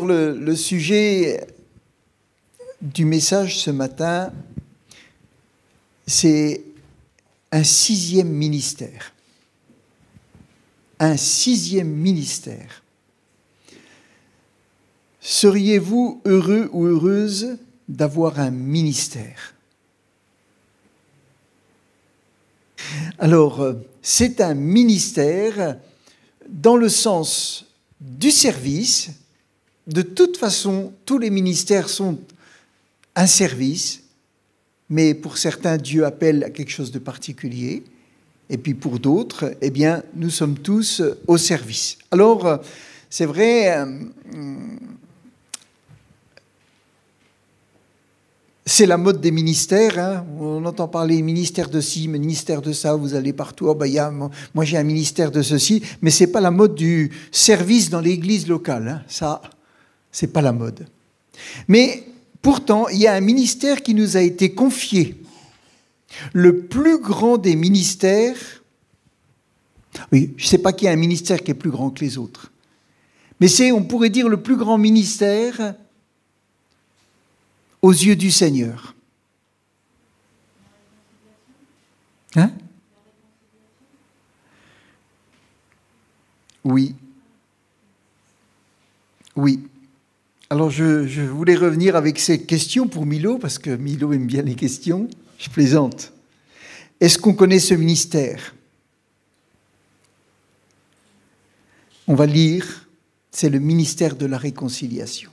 Alors le sujet du message ce matin, c'est un sixième ministère. Un sixième ministère. Seriez-vous heureux ou heureuse d'avoir un ministère? Alors, c'est un ministère dans le sens du service. De toute façon, tous les ministères sont un service, mais pour certains, Dieu appelle à quelque chose de particulier, et puis pour d'autres, eh bien, nous sommes tous au service. Alors, c'est vrai, c'est la mode des ministères, hein. On entend parler ministère de ci, ministère de ça, vous allez partout, oh ben moi j'ai un ministère de ceci, mais ce n'est pas la mode du service dans l'église locale, hein. Ça, ce n'est pas la mode. Mais pourtant, il y a un ministère qui nous a été confié, le plus grand des ministères. Oui, je ne sais pas qu'il y a un ministère qui est plus grand que les autres, mais c'est, on pourrait dire, le plus grand ministère aux yeux du Seigneur. Hein? Oui. Oui. Alors je voulais revenir avec cette question pour Milo, parce que Milo aime bien les questions. Je plaisante. Est-ce qu'on connaît ce ministère? On va lire, c'est le ministère de la réconciliation.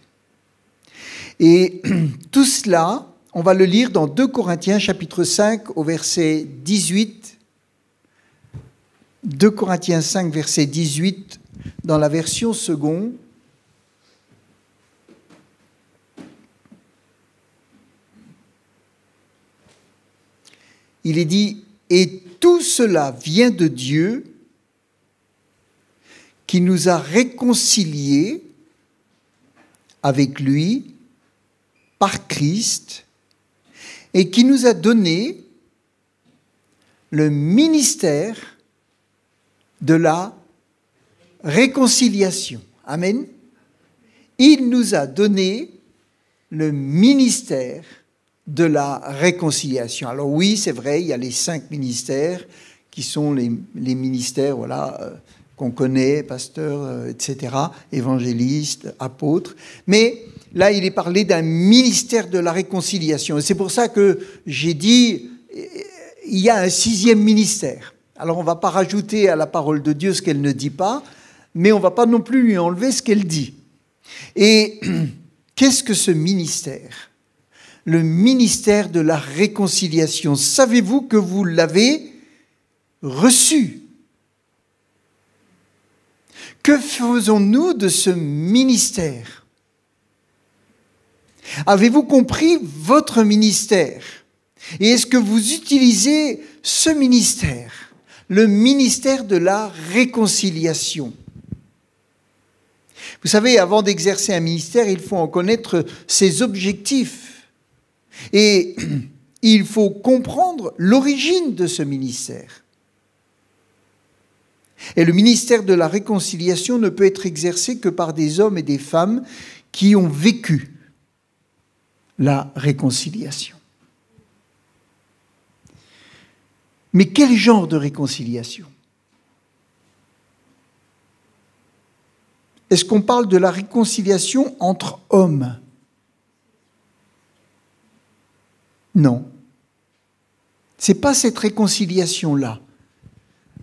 Et tout cela, on va le lire dans 2 Corinthiens, chapitre 5, au verset 18. 2 Corinthiens 5, verset 18, dans la version seconde. Il est dit, « Et tout cela vient de Dieu, qui nous a réconciliés avec lui, par Christ, et qui nous a donné le ministère de la réconciliation. » Amen. Il nous a donné le ministère de la réconciliation. Alors oui, c'est vrai, il y a les 5 ministères qui sont les ministères, voilà, qu'on connaît, pasteurs, etc., évangélistes, apôtres, mais là, il est parlé d'un ministère de la réconciliation. Et c'est pour ça que j'ai dit, il y a un 6e ministère. Alors, on ne va pas rajouter à la parole de Dieu ce qu'elle ne dit pas, mais on ne va pas non plus lui enlever ce qu'elle dit. Et qu'est-ce que ce ministère? Le ministère de la réconciliation. Savez-vous que vous l'avez reçu? Que faisons-nous de ce ministère? Avez-vous compris votre ministère? Et est-ce que vous utilisez ce ministère, le ministère de la réconciliation? Vous savez, avant d'exercer un ministère, il faut en connaître ses objectifs. Et il faut comprendre l'origine de ce ministère. Et le ministère de la réconciliation ne peut être exercé que par des hommes et des femmes qui ont vécu la réconciliation. Mais quel genre de réconciliation? Est-ce qu'on parle de la réconciliation entre hommes? Non. Ce n'est pas cette réconciliation-là.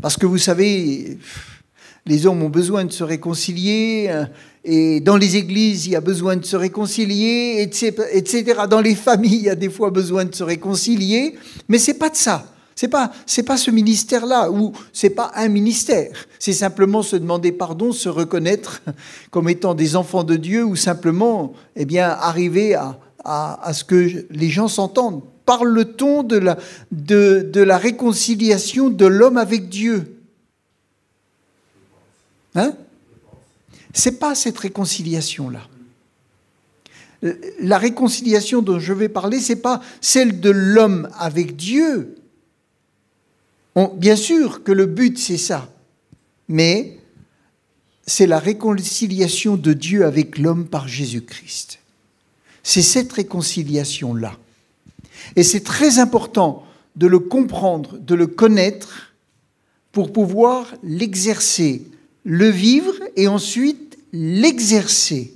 Parce que vous savez, les hommes ont besoin de se réconcilier, et dans les églises, il y a besoin de se réconcilier, etc. Dans les familles, il y a des fois besoin de se réconcilier, mais ce n'est pas de ça. C'est pas ce ministère-là, ou c'est pas un ministère. C'est simplement se demander pardon, se reconnaître comme étant des enfants de Dieu, ou simplement, eh bien, arriver à ce que les gens s'entendent. Parle-t-on de la réconciliation de l'homme avec Dieu? Hein? C'est pas cette réconciliation-là. La réconciliation dont je vais parler, c'est pas celle de l'homme avec Dieu. Bien sûr que le but, c'est ça. Mais c'est la réconciliation de Dieu avec l'homme par Jésus-Christ. C'est cette réconciliation-là. Et c'est très important de le comprendre, de le connaître, pour pouvoir l'exercer, le vivre et ensuite l'exercer.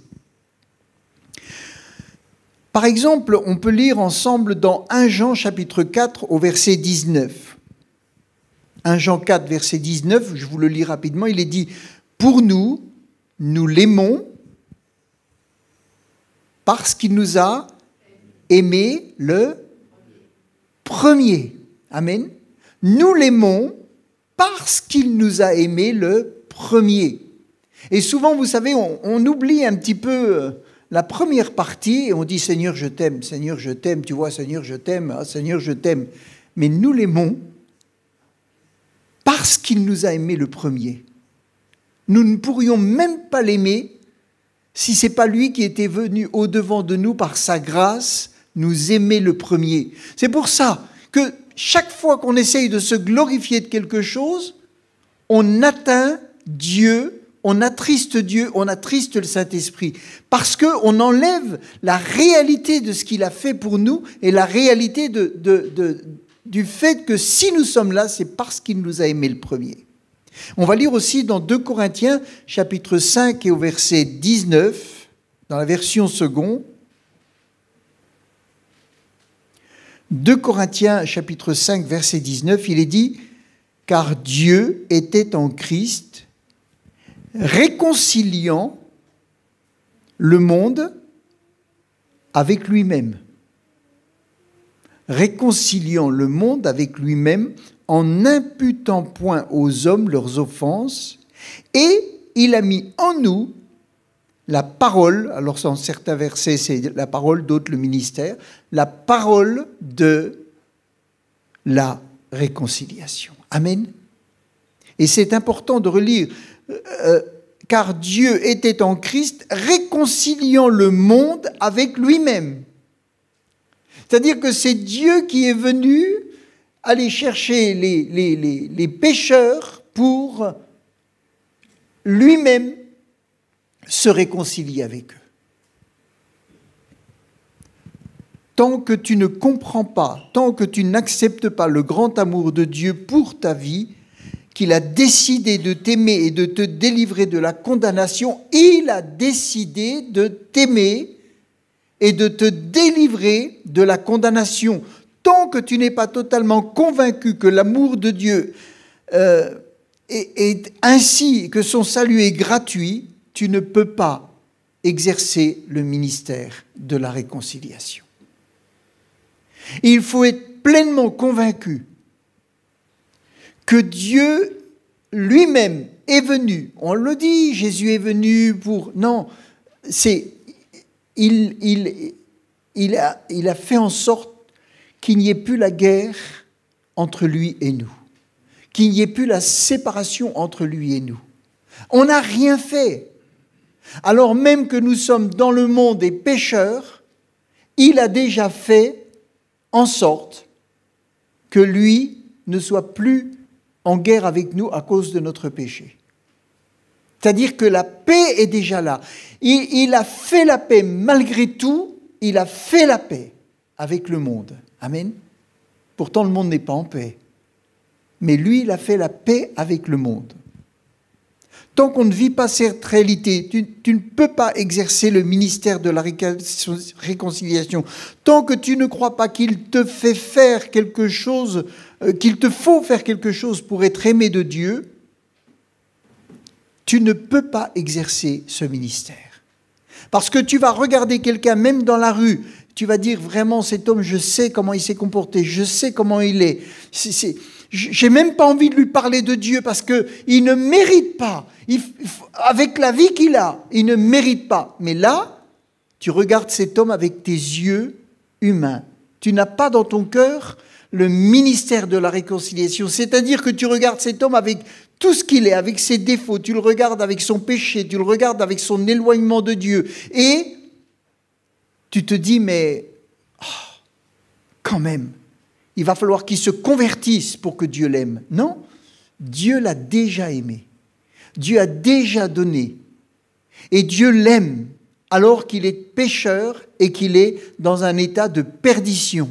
Par exemple, on peut lire ensemble dans 1 Jean chapitre 4 au verset 19. 1 Jean 4 verset 19, je vous le lis rapidement, il est dit « Pour nous, nous l'aimons parce qu'il nous a aimé le premier. » Amen. Nous l'aimons parce qu'il nous a aimé le premier. Et souvent, vous savez, on oublie un petit peu la première partie et on dit « Seigneur, je t'aime, tu vois, Seigneur, je t'aime, ah, Seigneur, je t'aime. » Mais nous l'aimons parce qu'il nous a aimé le premier. Nous ne pourrions même pas l'aimer si ce n'est pas lui qui était venu au-devant de nous par sa grâce, nous aimer le premier. C'est pour ça que chaque fois qu'on essaye de se glorifier de quelque chose, on atteint Dieu, on attriste Dieu, on attriste le Saint-Esprit. Parce qu'on enlève la réalité de ce qu'il a fait pour nous et la réalité du fait que si nous sommes là, c'est parce qu'il nous a aimés le premier. On va lire aussi dans 2 Corinthiens, chapitre 5 et au verset 19, dans la version seconde. 2 Corinthiens, chapitre 5, verset 19, il est dit « Car Dieu était en Christ, réconciliant le monde avec lui-même. » Réconciliant le monde avec lui-même en n'imputant point aux hommes leurs offenses, et il a mis en nous la parole, alors dans certains versets c'est la parole, d'autres le ministère, la parole de la réconciliation. Amen. Et c'est important de relire, car Dieu était en Christ, réconciliant le monde avec lui-même. C'est-à-dire que c'est Dieu qui est venu aller chercher les pécheurs pour lui-même se réconcilier avec eux. Tant que tu ne comprends pas, tant que tu n'acceptes pas le grand amour de Dieu pour ta vie, qu'il a décidé de t'aimer et de te délivrer de la condamnation, il a décidé de t'aimer et de te délivrer de la condamnation. Tant que tu n'es pas totalement convaincu que l'amour de Dieu est ainsi, que son salut est gratuit, tu ne peux pas exercer le ministère de la réconciliation. Il faut être pleinement convaincu que Dieu lui-même est venu. On le dit, Jésus est venu pour... Non, c'est... Il a fait en sorte qu'il n'y ait plus la guerre entre lui et nous, qu'il n'y ait plus la séparation entre lui et nous. On n'a rien fait. Alors même que nous sommes dans le monde des pécheurs, il a déjà fait en sorte que lui ne soit plus en guerre avec nous à cause de notre péché. C'est-à-dire que la paix est déjà là. Il a fait la paix malgré tout, il a fait la paix avec le monde. Amen. Pourtant, le monde n'est pas en paix. Mais lui, il a fait la paix avec le monde. Tant qu'on ne vit pas cette réalité, tu ne peux pas exercer le ministère de la réconciliation. Tant que tu ne crois pas qu'il te fait faire quelque chose, qu'il te faut faire quelque chose pour être aimé de Dieu, tu ne peux pas exercer ce ministère. Parce que tu vas regarder quelqu'un, même dans la rue, tu vas dire vraiment, cet homme, je sais comment il s'est comporté, je sais comment il est. J'ai même pas envie de lui parler de Dieu parce qu'il ne mérite pas. Avec la vie qu'il a, il ne mérite pas. Mais là, tu regardes cet homme avec tes yeux humains. Tu n'as pas dans ton cœur le ministère de la réconciliation. C'est-à-dire que tu regardes cet homme avec tout ce qu'il est, avec ses défauts. Tu le regardes avec son péché, tu le regardes avec son éloignement de Dieu. Et tu te dis, mais quand même, il va falloir qu'il se convertisse pour que Dieu l'aime. Non, Dieu l'a déjà aimé. Dieu a déjà donné. Et Dieu l'aime alors qu'il est pécheur et qu'il est dans un état de perdition.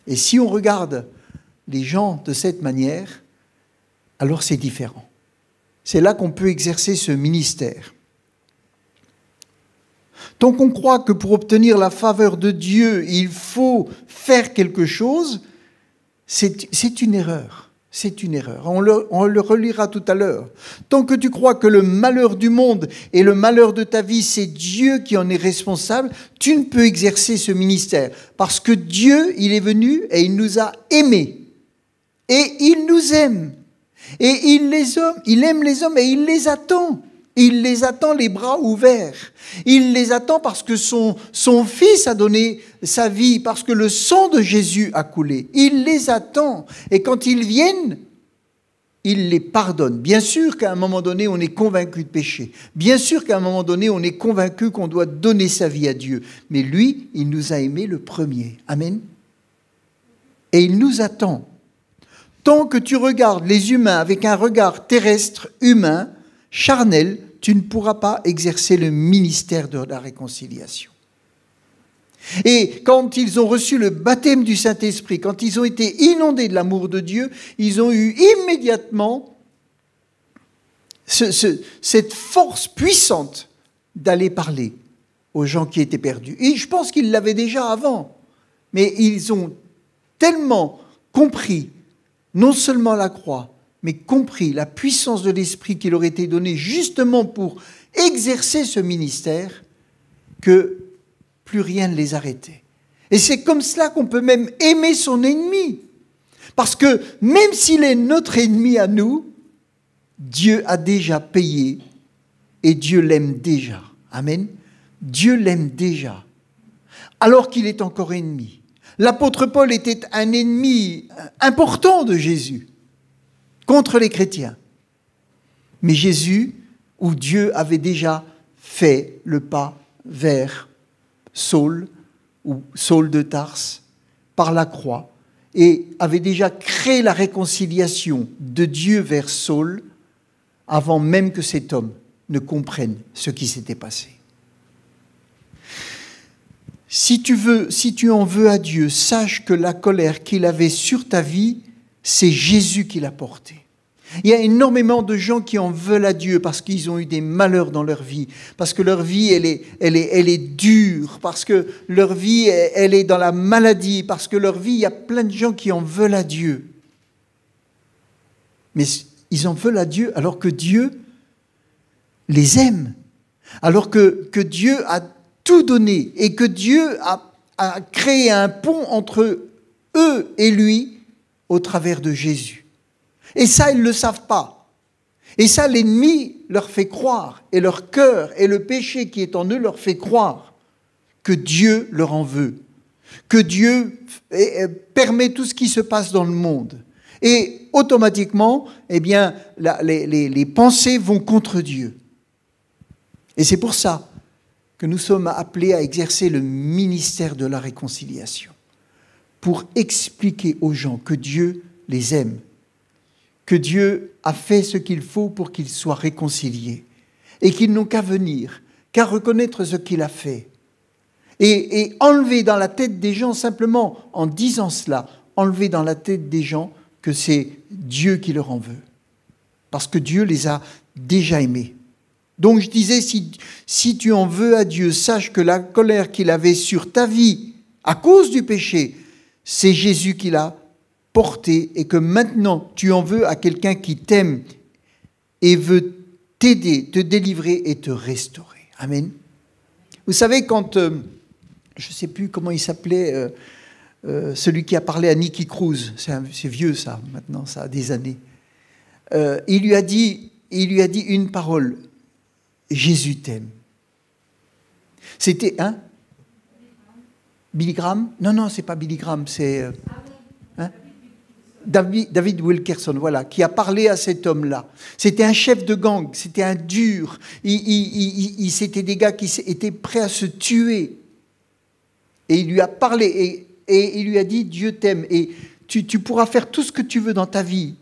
Et si on regarde les gens de cette manière, alors c'est différent. C'est là qu'on peut exercer ce ministère. Tant qu'on croit que pour obtenir la faveur de Dieu, il faut faire quelque chose, c'est une erreur. C'est une erreur. On le relira tout à l'heure. Tant que tu crois que le malheur du monde et le malheur de ta vie, c'est Dieu qui en est responsable, tu ne peux exercer ce ministère. Parce que Dieu, il est venu et il nous a aimés. Et il nous aime. Et il aime les hommes et il les attend. Il les attend les bras ouverts. Il les attend parce que son Fils a donné sa vie, parce que le sang de Jésus a coulé. Il les attend. Et quand ils viennent, il les pardonne. Bien sûr qu'à un moment donné, on est convaincu de péché. Bien sûr qu'à un moment donné, on est convaincu qu'on doit donner sa vie à Dieu. Mais lui, il nous a aimés le premier. Amen. Et il nous attend. Tant que tu regardes les humains avec un regard terrestre, humain, charnel, tu ne pourras pas exercer le ministère de la réconciliation. Et quand ils ont reçu le baptême du Saint-Esprit, quand ils ont été inondés de l'amour de Dieu, ils ont eu immédiatement cette force puissante d'aller parler aux gens qui étaient perdus. Et je pense qu'ils l'avaient déjà avant, mais ils ont tellement compris non seulement la croix, mais compris la puissance de l'Esprit qui leur était donnée justement pour exercer ce ministère, que plus rien ne les arrêtait. Et c'est comme cela qu'on peut même aimer son ennemi. Parce que même s'il est notre ennemi à nous, Dieu a déjà payé et Dieu l'aime déjà. Amen. Dieu l'aime déjà, alors qu'il est encore ennemi. L'apôtre Paul était un ennemi important de Jésus, contre les chrétiens. Mais Jésus, ou Dieu, avait déjà fait le pas vers Saul, ou Saul de Tarse, par la croix, et avait déjà créé la réconciliation de Dieu vers Saul, avant même que cet homme ne comprenne ce qui s'était passé. Si tu en veux à Dieu, sache que la colère qu'il avait sur ta vie, c'est Jésus qui l'a portée. Il y a énormément de gens qui en veulent à Dieu parce qu'ils ont eu des malheurs dans leur vie, parce que leur vie, elle est dure, parce que leur vie, elle est dans la maladie, parce que leur vie, il y a plein de gens qui en veulent à Dieu. Mais ils en veulent à Dieu alors que Dieu les aime, alors que Dieu a tout donné et que Dieu a créé un pont entre eux et lui au travers de Jésus. Et ça, ils ne le savent pas. Et ça, l'ennemi leur fait croire, et leur cœur et le péché qui est en eux leur fait croire que Dieu leur en veut, que Dieu permet tout ce qui se passe dans le monde. Et automatiquement, eh bien, les pensées vont contre Dieu. Et c'est pour ça que nous sommes appelés à exercer le ministère de la réconciliation, pour expliquer aux gens que Dieu les aime, que Dieu a fait ce qu'il faut pour qu'ils soient réconciliés et qu'ils n'ont qu'à venir, qu'à reconnaître ce qu'il a fait. Et enlever dans la tête des gens, simplement en disant cela, enlever dans la tête des gens que c'est Dieu qui leur en veut. Parce que Dieu les a déjà aimés. Donc je disais, si tu en veux à Dieu, sache que la colère qu'il avait sur ta vie à cause du péché, c'est Jésus qui l'a porté, et que maintenant tu en veux à quelqu'un qui t'aime et veut t'aider, te délivrer et te restaurer. Amen. Vous savez, quand, je ne sais plus comment il s'appelait, celui qui a parlé à Nicky Cruz, c'est vieux ça, maintenant, ça a des années, il lui a dit une parole: Jésus t'aime. C'était, Billy Graham? Non, c'est pas Billy Graham, c'est... David Wilkerson, voilà, qui a parlé à cet homme-là. C'était un chef de gang, c'était un dur. C'était des gars qui étaient prêts à se tuer. Et il lui a parlé et il lui a dit: Dieu t'aime et tu pourras faire tout ce que tu veux dans ta vie.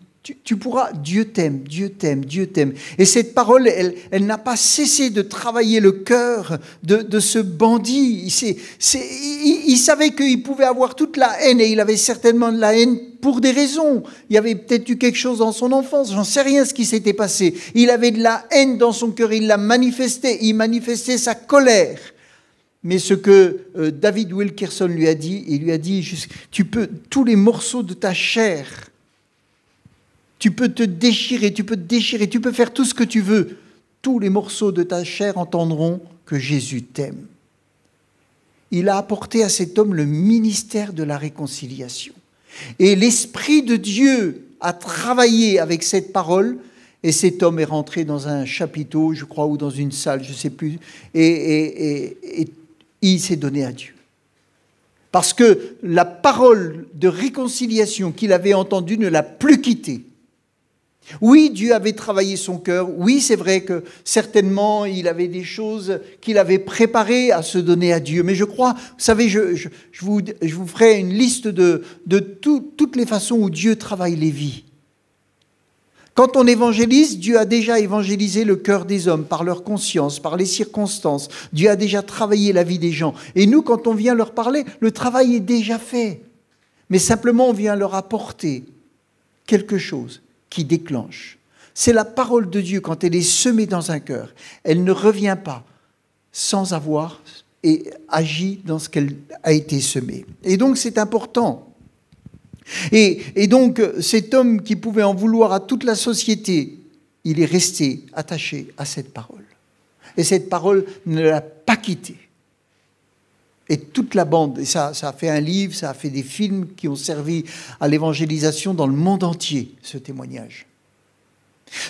Tu pourras, Dieu t'aime, Dieu t'aime, Dieu t'aime. Et cette parole, elle n'a pas cessé de travailler le cœur de ce bandit. Il savait qu'il pouvait avoir toute la haine, et il avait certainement de la haine pour des raisons. Il y avait peut-être eu quelque chose dans son enfance, j'en sais rien ce qui s'était passé. Il avait de la haine dans son cœur, il la manifestait, il manifestait sa colère. Mais ce que David Wilkerson lui a dit, il lui a dit, tu peux, tous les morceaux de ta chair, tu peux te déchirer, tu peux faire tout ce que tu veux. Tous les morceaux de ta chair entendront que Jésus t'aime. Il a apporté à cet homme le ministère de la réconciliation. Et l'Esprit de Dieu a travaillé avec cette parole, et cet homme est rentré dans un chapiteau, je crois, ou dans une salle, je ne sais plus, et il s'est donné à Dieu. Parce que la parole de réconciliation qu'il avait entendue ne l'a plus quitté. Oui, Dieu avait travaillé son cœur. Oui, c'est vrai que certainement, il avait des choses qu'il avait préparées à se donner à Dieu. Mais je crois, vous savez, je vous ferai une liste de toutes les façons où Dieu travaille les vies. Quand on évangélise, Dieu a déjà évangélisé le cœur des hommes par leur conscience, par les circonstances. Dieu a déjà travaillé la vie des gens. Et nous, quand on vient leur parler, le travail est déjà fait. Mais simplement, on vient leur apporter quelque chose qui déclenche. C'est la parole de Dieu quand elle est semée dans un cœur. Elle ne revient pas sans avoir agi dans ce qu'elle a été semée. Et donc c'est important. Et donc cet homme qui pouvait en vouloir à toute la société, il est resté attaché à cette parole. Et cette parole ne l'a pas quitté. Et toute la bande, et ça a fait un livre, ça a fait des films qui ont servi à l'évangélisation dans le monde entier, ce témoignage.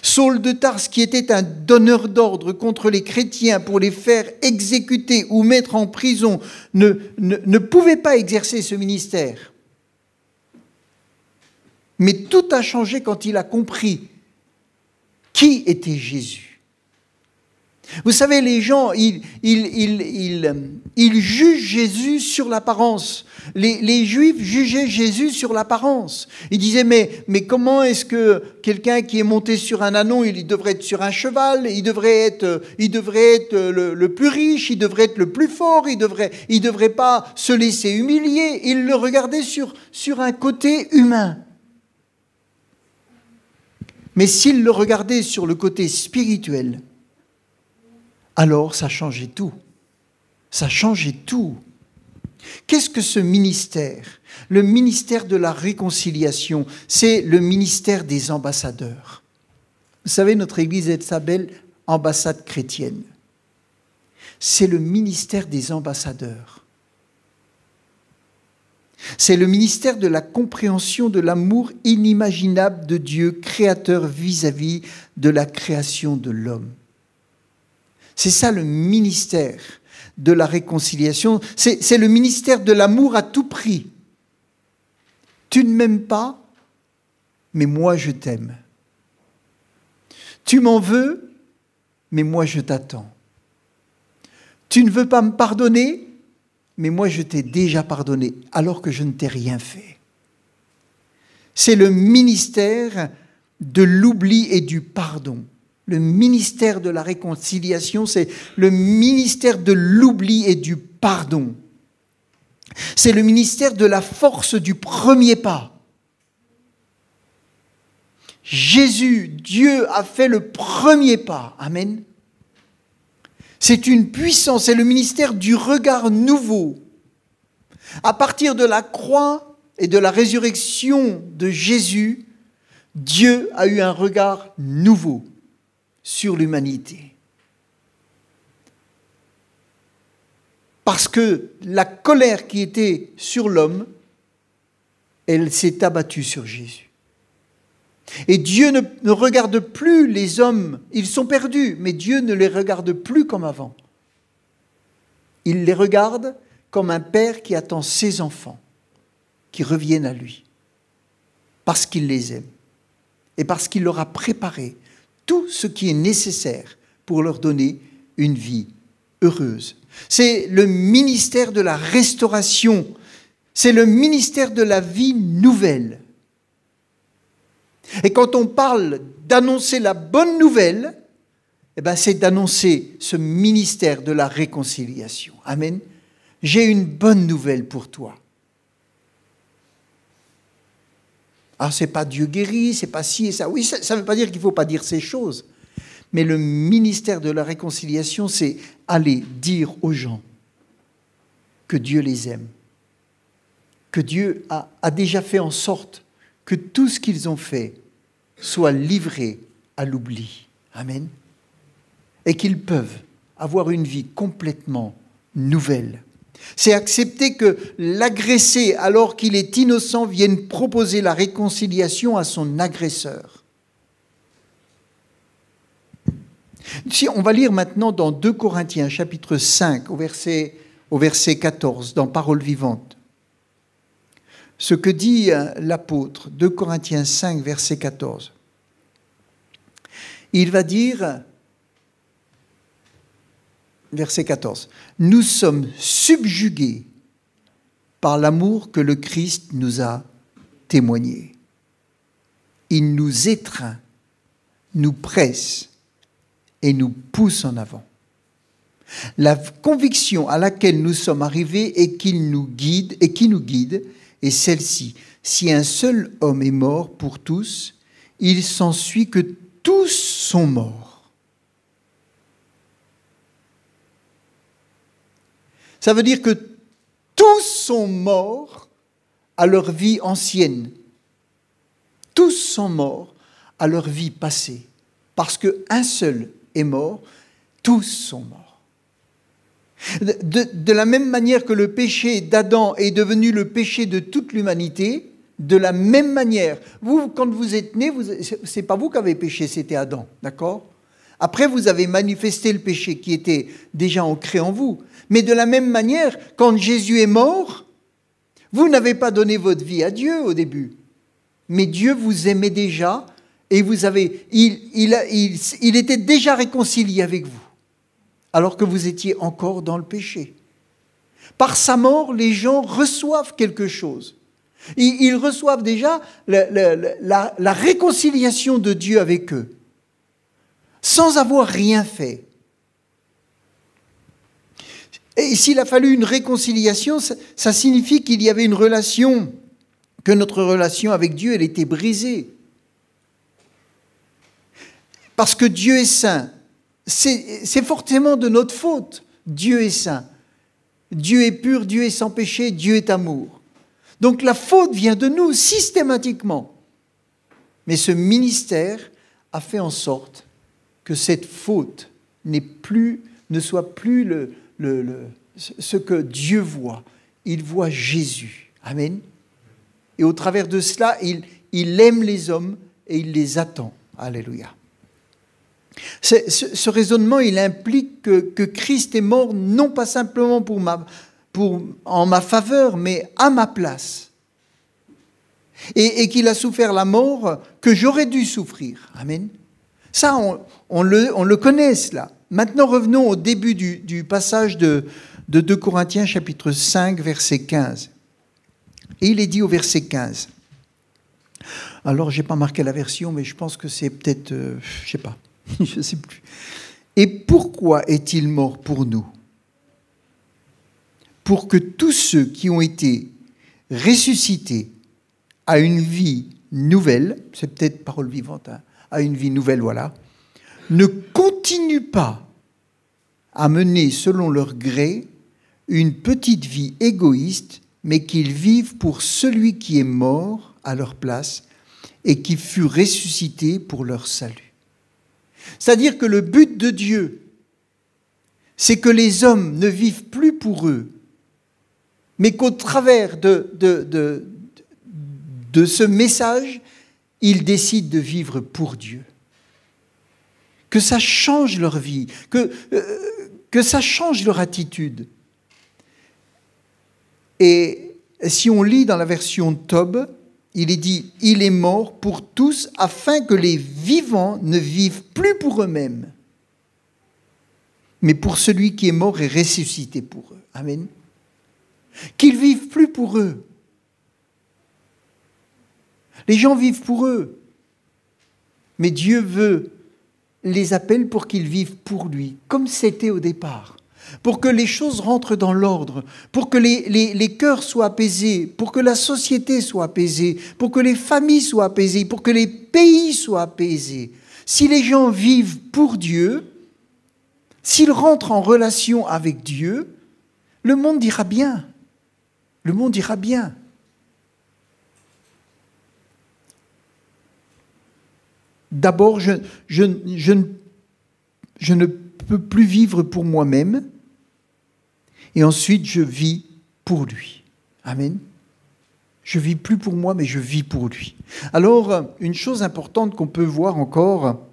Saul de Tarse, qui était un donneur d'ordre contre les chrétiens pour les faire exécuter ou mettre en prison, ne pouvait pas exercer ce ministère. Mais tout a changé quand il a compris qui était Jésus. Vous savez, les gens, ils jugent Jésus sur l'apparence. Les Juifs jugeaient Jésus sur l'apparence. Ils disaient, mais comment est-ce que quelqu'un qui est monté sur un ânon, il devrait être sur un cheval, il devrait être le plus riche, il devrait être le plus fort, il devrait pas se laisser humilier. Ils le regardaient sur un côté humain. Mais s'ils le regardaient sur le côté spirituel, alors ça changeait tout. Ça changeait tout. Qu'est-ce que ce ministère? Le ministère de la réconciliation, c'est le ministère des ambassadeurs. Vous savez, notre Église s'appelle ambassade chrétienne. C'est le ministère des ambassadeurs. C'est le ministère de la compréhension de l'amour inimaginable de Dieu, créateur vis-à-vis de la création de l'homme. C'est ça le ministère de la réconciliation. C'est le ministère de l'amour à tout prix. Tu ne m'aimes pas, mais moi je t'aime. Tu m'en veux, mais moi je t'attends. Tu ne veux pas me pardonner, mais moi je t'ai déjà pardonné, alors que je ne t'ai rien fait. C'est le ministère de l'oubli et du pardon. Le ministère de la réconciliation, c'est le ministère de l'oubli et du pardon. C'est le ministère de la force du premier pas. Jésus, Dieu a fait le premier pas. Amen. C'est une puissance, c'est le ministère du regard nouveau. À partir de la croix et de la résurrection de Jésus, Dieu a eu un regard nouveau sur l'humanité. Parce que la colère qui était sur l'homme, elle s'est abattue sur Jésus. Et Dieu ne regarde plus les hommes, ils sont perdus, mais Dieu ne les regarde plus comme avant. Il les regarde comme un père qui attend ses enfants, qui reviennent à lui, parce qu'il les aime et parce qu'il leur a préparé tout ce qui est nécessaire pour leur donner une vie heureuse. C'est le ministère de la restauration, c'est le ministère de la vie nouvelle. Et quand on parle d'annoncer la bonne nouvelle, eh ben c'est d'annoncer ce ministère de la réconciliation. Amen. J'ai une bonne nouvelle pour toi. Alors, ce n'est pas Dieu guérit, c'est pas ci et ça. Oui, ça ne veut pas dire qu'il ne faut pas dire ces choses. Mais le ministère de la réconciliation, c'est aller dire aux gens que Dieu les aime, que Dieu a déjà fait en sorte que tout ce qu'ils ont fait soit livré à l'oubli. Amen. Et qu'ils peuvent avoir une vie complètement nouvelle. C'est accepter que l'agressé, alors qu'il est innocent, vienne proposer la réconciliation à son agresseur. Si on va lire maintenant dans 2 Corinthiens, chapitre 5, au verset 14, dans Parole vivante. Ce que dit l'apôtre, 2 Corinthiens 5, verset 14. Il va dire, verset 14, « Nous sommes subjugués par l'amour que le Christ nous a témoigné. Il nous étreint, nous presse et nous pousse en avant. La conviction à laquelle nous sommes arrivés et qui nous guide est celle-ci. Si un seul homme est mort pour tous, il s'ensuit que tous sont morts. » Ça veut dire que tous sont morts à leur vie ancienne. Tous sont morts à leur vie passée. Parce qu'un seul est mort, tous sont morts. De la même manière que le péché d'Adam est devenu le péché de toute l'humanité, de la même manière, vous, quand vous êtes né, c'est pas vous qui avez péché, c'était Adam, d'accord ? Après, vous avez manifesté le péché qui était déjà ancré en vous. Mais de la même manière, quand Jésus est mort, vous n'avez pas donné votre vie à Dieu au début. Mais Dieu vous aimait déjà et il était déjà réconcilié avec vous, alors que vous étiez encore dans le péché. Par sa mort, les gens reçoivent quelque chose. Ils reçoivent déjà la réconciliation de Dieu avec eux, sans avoir rien fait. Et s'il a fallu une réconciliation, ça signifie qu'il y avait une relation, que notre relation avec Dieu, elle était brisée. Parce que Dieu est saint. C'est forcément de notre faute. Dieu est saint. Dieu est pur, Dieu est sans péché, Dieu est amour. Donc la faute vient de nous, systématiquement. Mais ce ministère a fait en sorte que cette faute ne soit plus ce que Dieu voit. Il voit Jésus. Amen. Et au travers de cela, il aime les hommes et il les attend. Alléluia. Ce raisonnement, il implique que Christ est mort non pas simplement en ma faveur, mais à ma place. Et qu'il a souffert la mort que j'aurais dû souffrir. Amen. Ça, on le connaît, cela. Maintenant, revenons au début du passage de 2 Corinthiens, chapitre 5, verset 15. Et il est dit au verset 15. Alors, je n'ai pas marqué la version, mais je pense que c'est peut-être, je ne sais pas. Je ne sais plus. Et pourquoi est-il mort pour nous ? Pour que tous ceux qui ont été ressuscités à une vie nouvelle, c'est peut-être parole vivante, hein, à une vie nouvelle, voilà, ne continuent pas à mener selon leur gré une petite vie égoïste, mais qu'ils vivent pour celui qui est mort à leur place et qui fut ressuscité pour leur salut. C'est-à-dire que le but de Dieu, c'est que les hommes ne vivent plus pour eux, mais qu'au travers de ce message, ils décident de vivre pour Dieu. Que ça change leur vie, que ça change leur attitude. Et si on lit dans la version Tob, il est dit « Il est mort pour tous afin que les vivants ne vivent plus pour eux-mêmes, mais pour celui qui est mort et ressuscité pour eux. » Amen. Qu'ils vivent plus pour eux. Les gens vivent pour eux. Mais Dieu les appelle pour qu'ils vivent pour lui, comme c'était au départ. Pour que les choses rentrent dans l'ordre, pour que les cœurs soient apaisés, pour que la société soit apaisée, pour que les familles soient apaisées, pour que les pays soient apaisés. Si les gens vivent pour Dieu, s'ils rentrent en relation avec Dieu, le monde ira bien. Le monde ira bien. D'abord, je ne peux plus vivre pour moi-même. Et ensuite, je vis pour lui. Amen. Je vis plus pour moi, mais je vis pour lui. Alors, une chose importante qu'on peut voir encore,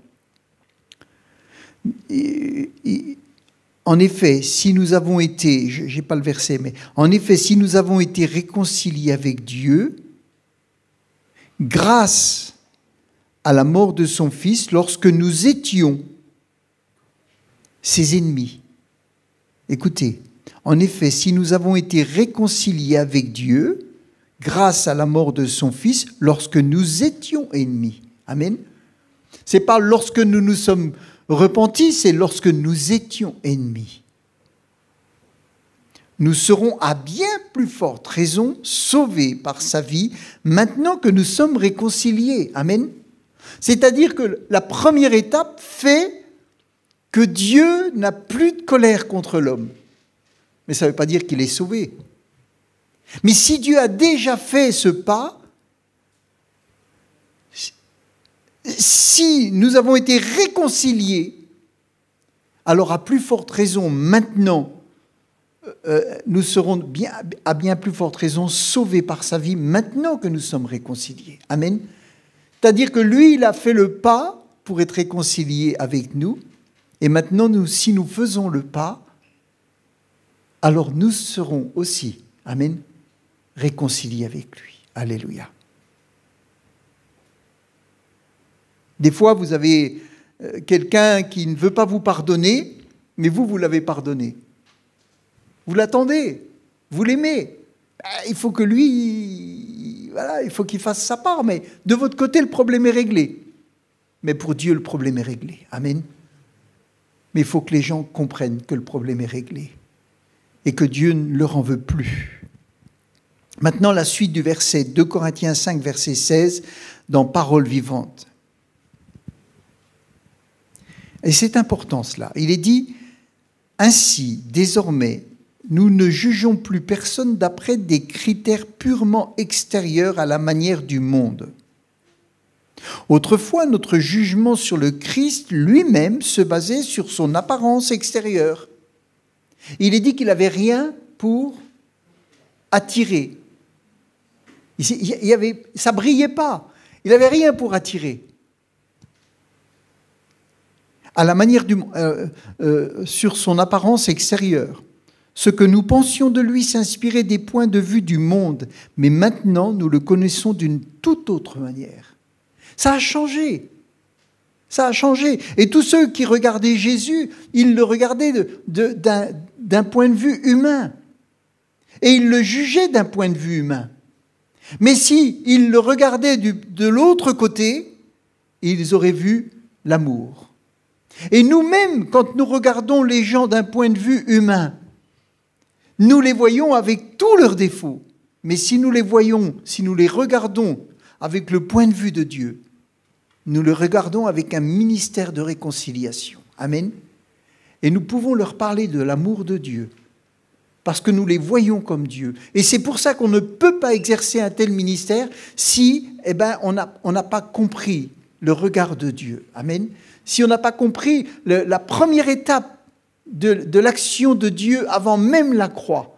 en effet, si nous avons été, je n'ai pas le verset, mais en effet, si nous avons été réconciliés avec Dieu, grâce à la mort de son Fils, lorsque nous étions ses ennemis. Écoutez, en effet, si nous avons été réconciliés avec Dieu, grâce à la mort de son Fils, lorsque nous étions ennemis. Amen. Ce n'est pas lorsque nous nous sommes repentis, c'est lorsque nous étions ennemis. Nous serons à bien plus forte raison sauvés par sa vie, maintenant que nous sommes réconciliés. Amen. C'est-à-dire que la première étape fait que Dieu n'a plus de colère contre l'homme. Mais ça ne veut pas dire qu'il est sauvé. Mais si Dieu a déjà fait ce pas, si nous avons été réconciliés, alors à plus forte raison maintenant, nous serons à bien plus forte raison sauvés par sa vie maintenant que nous sommes réconciliés. Amen. C'est-à-dire que lui, il a fait le pas pour être réconcilié avec nous. Et maintenant, si nous faisons le pas, alors nous serons aussi, amen, réconciliés avec lui. Alléluia. Des fois, vous avez quelqu'un qui ne veut pas vous pardonner, mais vous l'avez pardonné. Vous l'attendez, vous l'aimez. Il faut que lui, voilà, il faut qu'il fasse sa part, mais de votre côté, le problème est réglé. Mais pour Dieu, le problème est réglé. Amen. Mais il faut que les gens comprennent que le problème est réglé et que Dieu ne leur en veut plus. Maintenant, la suite du verset 2 Corinthiens 5, verset 16, dans Paroles vivantes. Et c'est important cela. Il est dit, « Ainsi, désormais, nous ne jugeons plus personne d'après des critères purement extérieurs à la manière du monde. Autrefois, notre jugement sur le Christ lui-même se basait sur son apparence extérieure. Il est dit qu'il n'avait rien pour attirer. Ça ne brillait pas. Il n'avait rien pour attirer. À la manière sur son apparence extérieure. Ce que nous pensions de lui s'inspirait des points de vue du monde, mais maintenant nous le connaissons d'une toute autre manière. Ça a changé. Ça a changé. Et tous ceux qui regardaient Jésus, ils le regardaient d'un point de vue humain. Et ils le jugeaient d'un point de vue humain. Mais si ils le regardaient de l'autre côté, ils auraient vu l'amour. Et nous-mêmes, quand nous regardons les gens d'un point de vue humain, nous les voyons avec tous leurs défauts. Mais si nous les voyons, si nous les regardons avec le point de vue de Dieu, nous le regardons avec un ministère de réconciliation. Amen. Et nous pouvons leur parler de l'amour de Dieu, parce que nous les voyons comme Dieu. Et c'est pour ça qu'on ne peut pas exercer un tel ministère si on n'a pas compris le regard de Dieu. Amen. Si on n'a pas compris la première étape de l'action de Dieu avant même la croix,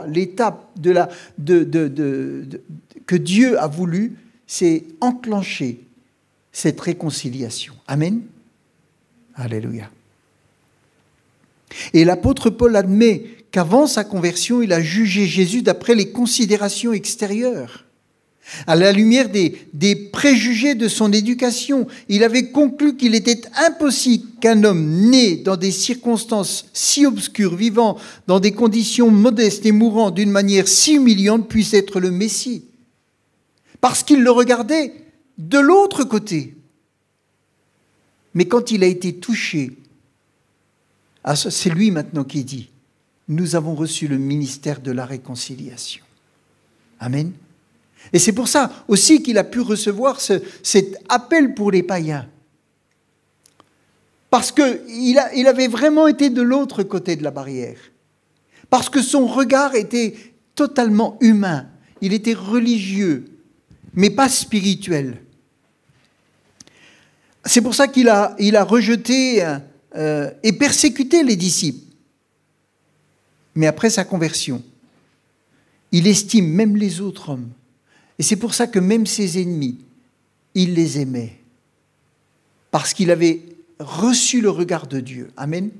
l'étape que Dieu a voulu, c'est enclencher cette réconciliation. Amen. Alléluia. Et l'apôtre Paul admet qu'avant sa conversion, il a jugé Jésus d'après les considérations extérieures. À la lumière des préjugés de son éducation, il avait conclu qu'il était impossible qu'un homme né dans des circonstances si obscures, vivant dans des conditions modestes et mourant d'une manière si humiliante, puisse être le Messie. Parce qu'il le regardait de l'autre côté. Mais quand il a été touché, c'est lui maintenant qui dit, nous avons reçu le ministère de la réconciliation. Amen. Et c'est pour ça aussi qu'il a pu recevoir cet appel pour les païens. Parce qu'il avait vraiment été de l'autre côté de la barrière. Parce que son regard était totalement humain. Il était religieux, mais pas spirituel. C'est pour ça qu'il a rejeté et persécuté les disciples. Mais après sa conversion, il estime même les autres hommes. Et c'est pour ça que même ses ennemis, il les aimait. Parce qu'il avait reçu le regard de Dieu. Amen.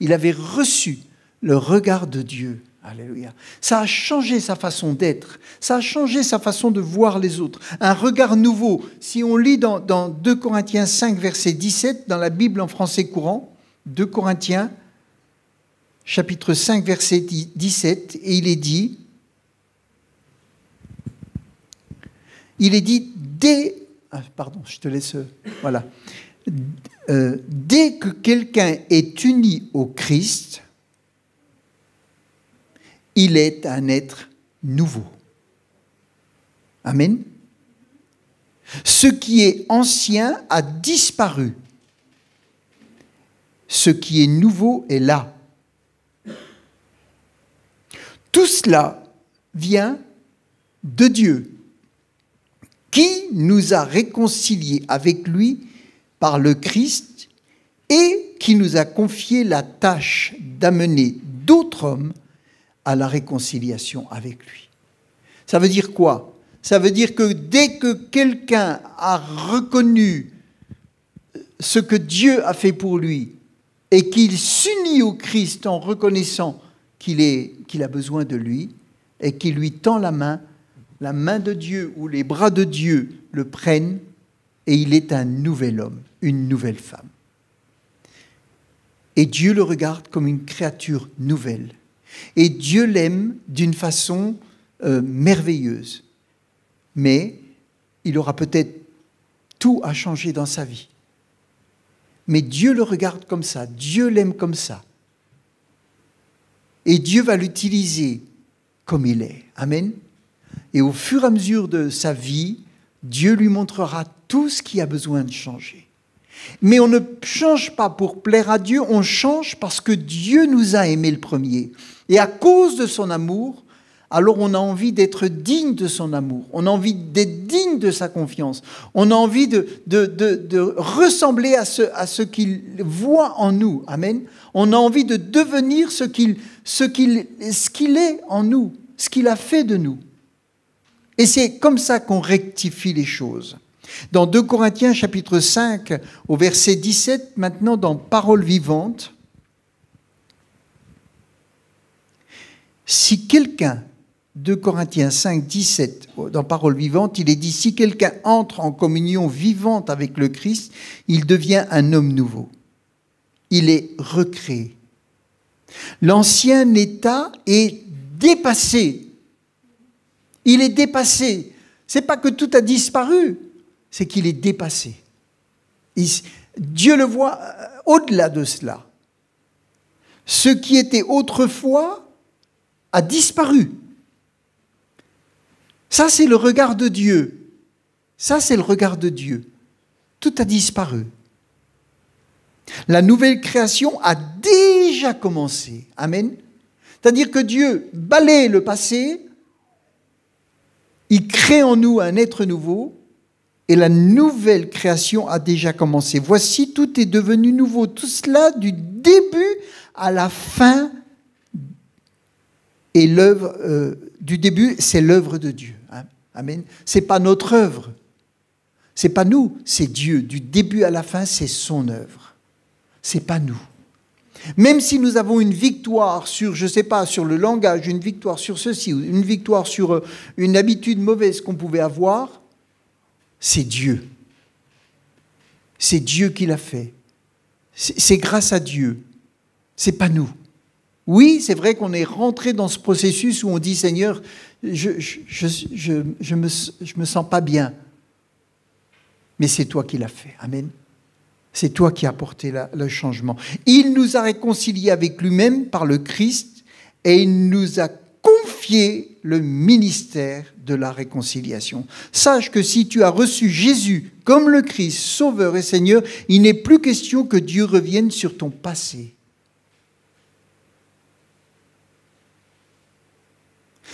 Il avait reçu le regard de Dieu. Alléluia. Ça a changé sa façon d'être. Ça a changé sa façon de voir les autres. Un regard nouveau. Si on lit dans 2 Corinthiens 5, verset 17, dans la Bible en français courant, 2 Corinthiens, chapitre 5, verset 17, et il est dit, je te laisse, voilà. Dès que quelqu'un est uni au Christ, il est un être nouveau. Amen. Ce qui est ancien a disparu. Ce qui est nouveau est là. Tout cela vient de Dieu, qui nous a réconciliés avec lui par le Christ et qui nous a confié la tâche d'amener d'autres hommes à la réconciliation avec lui. Ça veut dire quoi? Ça veut dire que dès que quelqu'un a reconnu ce que Dieu a fait pour lui et qu'il s'unit au Christ en reconnaissant qu'il a besoin de lui et qu'il lui tend la main de Dieu ou les bras de Dieu le prennent et il est un nouvel homme, une nouvelle femme. Et Dieu le regarde comme une créature nouvelle. Et Dieu l'aime d'une façon merveilleuse. Mais il aura peut-être tout à changer dans sa vie. Mais Dieu le regarde comme ça, Dieu l'aime comme ça. Et Dieu va l'utiliser comme il est. Amen. Et au fur et à mesure de sa vie, Dieu lui montrera tout ce qui a besoin de changer. Mais on ne change pas pour plaire à Dieu, on change parce que Dieu nous a aimés le premier. Et à cause de son amour, alors on a envie d'être digne de son amour. On a envie d'être digne de sa confiance. On a envie de ressembler à ce qu'il voit en nous. Amen. On a envie de devenir ce qu'il est en nous, ce qu'il a fait de nous. Et c'est comme ça qu'on rectifie les choses. Dans 2 Corinthiens chapitre 5, au verset 17, maintenant dans Paroles vivantes, si quelqu'un, 2 Corinthiens 5, 17, dans Paroles vivantes, il est dit, si quelqu'un entre en communion vivante avec le Christ, il devient un homme nouveau. Il est recréé. L'ancien état est dépassé. Il est dépassé. C'est pas que tout a disparu, c'est qu'il est dépassé. Dieu le voit au-delà de cela. Ce qui était autrefois a disparu. Ça, c'est le regard de Dieu. Ça, c'est le regard de Dieu. Tout a disparu. La nouvelle création a déjà commencé. Amen. C'est-à-dire que Dieu balaye le passé, il crée en nous un être nouveau, et la nouvelle création a déjà commencé. Voici, tout est devenu nouveau. Tout cela, du début à la fin, et l'œuvre du début, c'est l'œuvre de Dieu. Amen. C'est pas notre œuvre. C'est pas nous, c'est Dieu. Du début à la fin, c'est son œuvre. C'est pas nous. Même si nous avons une victoire sur, je sais pas, sur le langage, une victoire sur ceci, ou une victoire sur une habitude mauvaise qu'on pouvait avoir, c'est Dieu. C'est Dieu qui l'a fait. C'est grâce à Dieu. C'est pas nous. Oui, c'est vrai qu'on est rentré dans ce processus où on dit, Seigneur, je me sens pas bien. Mais c'est toi qui l'as fait. Amen. C'est toi qui as apporté le changement. Il nous a réconciliés avec lui-même par le Christ et il nous a confié le ministère de la réconciliation. Sache que si tu as reçu Jésus comme le Christ, Sauveur et Seigneur, il n'est plus question que Dieu revienne sur ton passé.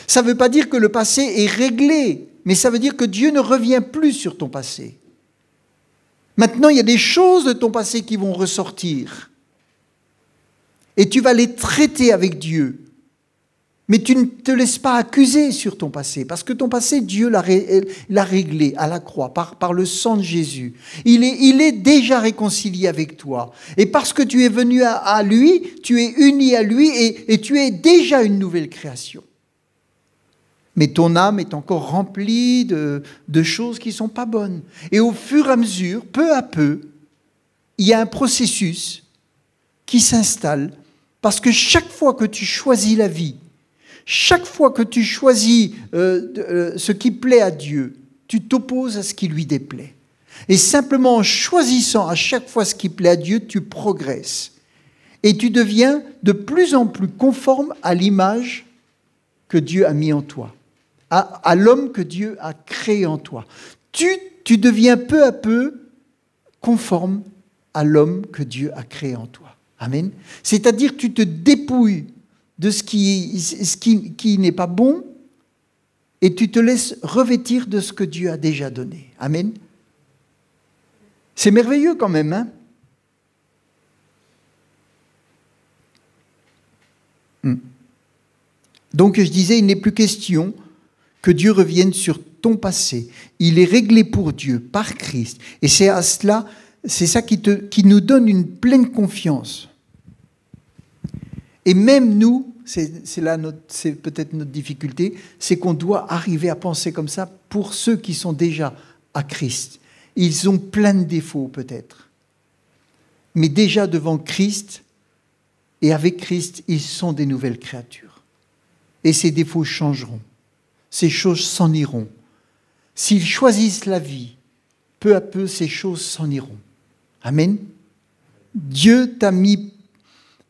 Ça ne veut pas dire que le passé est réglé, mais ça veut dire que Dieu ne revient plus sur ton passé. Maintenant, il y a des choses de ton passé qui vont ressortir. Et tu vas les traiter avec Dieu. Mais tu ne te laisses pas accuser sur ton passé. Parce que ton passé, Dieu l'a réglé à la croix, par le sang de Jésus. Il est déjà réconcilié avec toi. Et parce que tu es venu à lui, tu es uni à lui et tu es déjà une nouvelle création. Mais ton âme est encore remplie de choses qui ne sont pas bonnes. Et au fur et à mesure, peu à peu, il y a un processus qui s'installe parce que chaque fois que tu choisis la vie, chaque fois que tu choisis ce qui plaît à Dieu, tu t'opposes à ce qui lui déplaît. Et simplement en choisissant à chaque fois ce qui plaît à Dieu, tu progresses. Et tu deviens de plus en plus conforme à l'image que Dieu a mis en toi. À l'homme que Dieu a créé en toi. Tu deviens peu à peu conforme à l'homme que Dieu a créé en toi. Amen. C'est-à-dire que tu te dépouilles de ce qui n'est pas bon et tu te laisses revêtir de ce que Dieu a déjà donné. Amen. C'est merveilleux quand même, hein? Donc je disais, il n'est plus question que Dieu revienne sur ton passé. Il est réglé pour Dieu par Christ. Et c'est ça qui nous donne une pleine confiance. Et même nous, c'est peut-être notre difficulté, c'est qu'on doit arriver à penser comme ça pour ceux qui sont déjà à Christ. Ils ont plein de défauts peut-être. Mais déjà devant Christ et avec Christ, ils sont des nouvelles créatures. Et ces défauts changeront. Ces choses s'en iront. S'ils choisissent la vie, peu à peu, ces choses s'en iront. Amen. Dieu t'a mis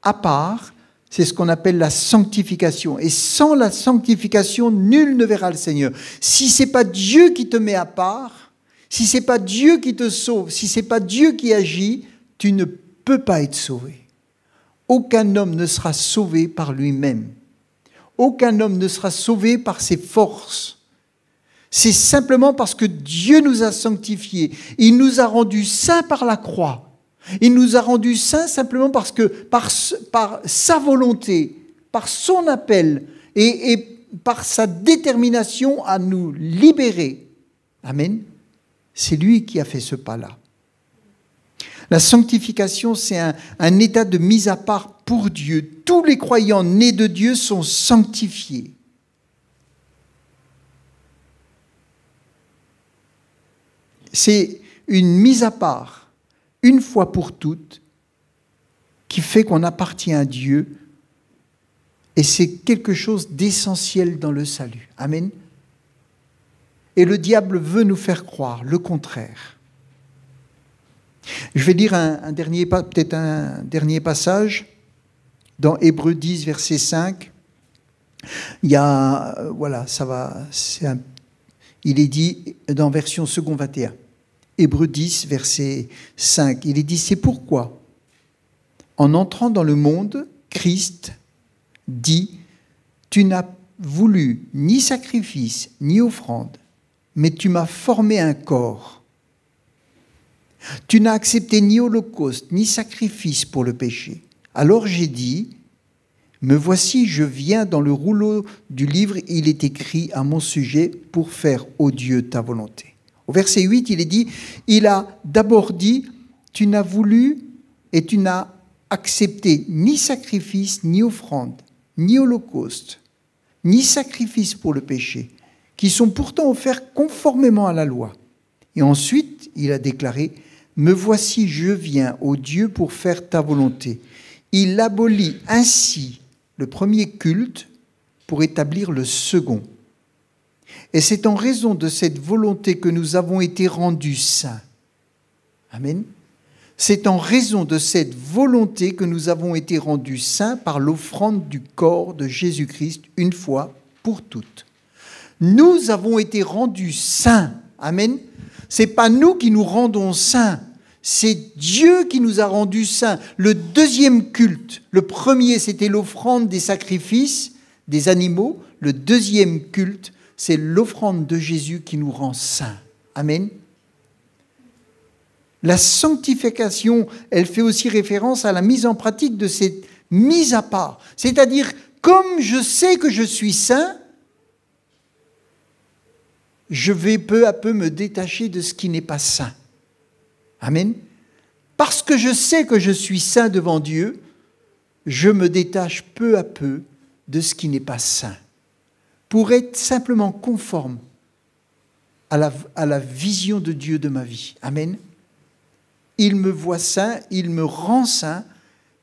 à part, c'est ce qu'on appelle la sanctification. Et sans la sanctification, nul ne verra le Seigneur. Si ce n'est pas Dieu qui te met à part, si ce n'est pas Dieu qui te sauve, si ce n'est pas Dieu qui agit, tu ne peux pas être sauvé. Aucun homme ne sera sauvé par lui-même. Aucun homme ne sera sauvé par ses forces. C'est simplement parce que Dieu nous a sanctifiés. Il nous a rendus saints par la croix. Il nous a rendus saints simplement parce que par sa volonté, par son appel et par sa détermination à nous libérer. Amen. C'est lui qui a fait ce pas-là. La sanctification, c'est un état de mise à part pour Dieu. Tous les croyants nés de Dieu sont sanctifiés. C'est une mise à part, une fois pour toutes, qui fait qu'on appartient à Dieu. Et c'est quelque chose d'essentiel dans le salut. Amen. Et le diable veut nous faire croire le contraire. Je vais lire peut-être un dernier passage dans Hébreux 10, verset 5. Il y a, il est dit dans version second 21. Hébreux 10, verset 5. Il est dit, c'est pourquoi, en entrant dans le monde, Christ dit, tu n'as voulu ni sacrifice, ni offrande, mais tu m'as formé un corps. Tu n'as accepté ni holocauste, ni sacrifice pour le péché. Alors j'ai dit, me voici, je viens dans le rouleau du livre, il est écrit à mon sujet pour faire, ô Dieu, ta volonté. Au verset 8, il est dit, il a d'abord dit, tu n'as voulu et tu n'as accepté ni sacrifice, ni offrande, ni holocauste, ni sacrifice pour le péché, qui sont pourtant offerts conformément à la loi. Et ensuite, il a déclaré, me voici, je viens, ô Dieu, pour faire ta volonté. Il abolit ainsi le premier culte pour établir le second. Et c'est en raison de cette volonté que nous avons été rendus saints. Amen. C'est en raison de cette volonté que nous avons été rendus saints par l'offrande du corps de Jésus-Christ une fois pour toutes. Nous avons été rendus saints. Amen. Ce n'est pas nous qui nous rendons saints. C'est Dieu qui nous a rendus saints. Le deuxième culte, le premier, c'était l'offrande des sacrifices des animaux. Le deuxième culte, c'est l'offrande de Jésus qui nous rend saints. Amen. La sanctification, elle fait aussi référence à la mise en pratique de cette mise à part. C'est-à-dire, comme je sais que je suis saint, je vais peu à peu me détacher de ce qui n'est pas saint. Amen. Parce que je sais que je suis saint devant Dieu, je me détache peu à peu de ce qui n'est pas saint, pour être simplement conforme à la vision de Dieu de ma vie. Amen. Il me voit saint, il me rend saint,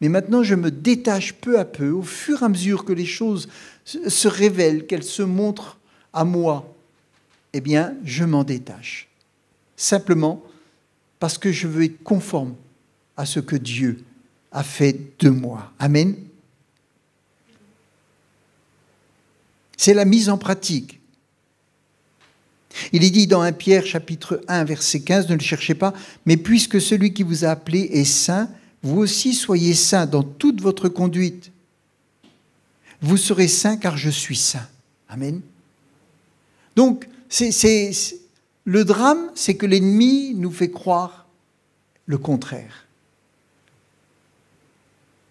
mais maintenant je me détache peu à peu, au fur et à mesure que les choses se révèlent, qu'elles se montrent à moi, eh bien, je m'en détache. Simplement parce que je veux être conforme à ce que Dieu a fait de moi. Amen. C'est la mise en pratique. Il est dit dans 1 Pierre chapitre 1 verset 15, ne le cherchez pas, mais puisque celui qui vous a appelé est saint, vous aussi soyez saints dans toute votre conduite. Vous serez saints car je suis saint. Amen. Donc, le drame, c'est que l'ennemi nous fait croire le contraire.